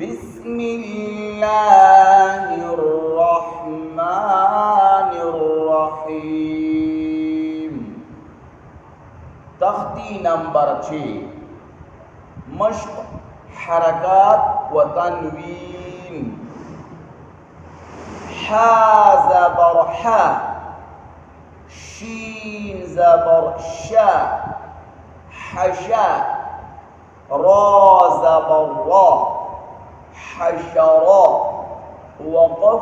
بسم الله الرحمن الرحیم. تختی نمبر 6 مشق حرکات و تنوین. حا زبر حا، شین زبر شا، حشا، را زبر را، حشرا، وقف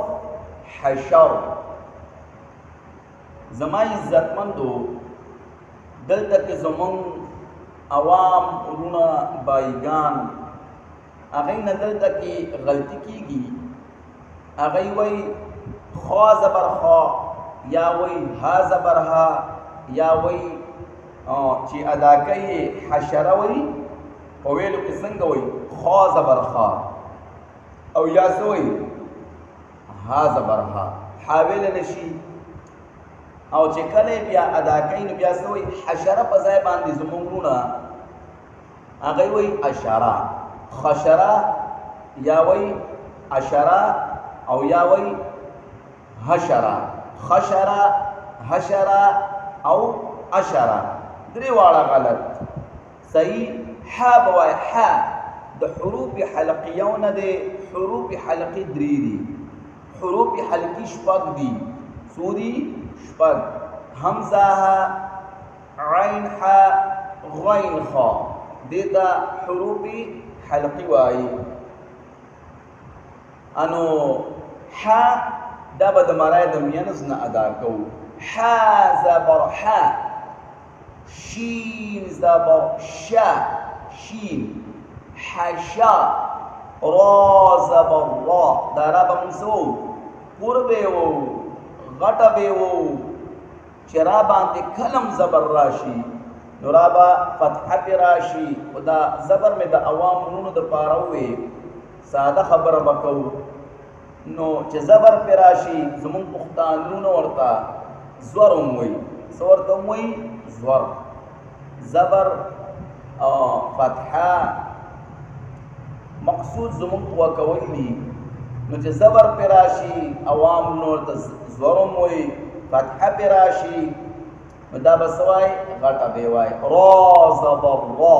حشر. زما عزتمندو، دلته کې زمون عوام ورونه بایگان هغه نه دلته کې غلطی کیږي. هغه وای خا زبر خا، یا وای ها زبر ها، یا وای چې ادا کوي حشره وای په ویلو کې څنګه وای خا زبر خا، او یا سوی ها زبر ها حاویل نشي. او چې کله بیا ادا کوي نو بیا سوی حشره په ځای باندې زمونږ ورونه هغه وای اشاره، خشره، یا وای اشره، او یا وای حشره. خشره، حشره او اشره درې واړه غلط. صحیح حا بوای حا د حروف حلقیونه دي. حروف حلقی درې دي. حروف حلقی شپږ دي. سودی شپږ: حمزه ها، عین ها، غین خا. دیتا حروف حلقی وای. انو حا دا به د معنی د مینځ نه ادا کو. حا زبر حا، شین زبر شا، شین، حشا، را زبر را. دا را به منسو پور به وو غټه به وو چې را باندې کلم زبر راشي نو را به فتحه پې راشي. خو دا زبر مې د عوام ورونو دپاره ووې، ساده خبره به کوو. نو چې زبر پې راشي زمونږ پښتانونه ورته زور هم وایي. څه ورته هم وایي؟ زور. زبر فتحه مقصود زمونږ قوه کول دي. نو چې زبر پې راشي عوام ورته زور هم وایي، فتحه پې راشي نو دا به څه وایي؟ غټه به وایي. را زبر را.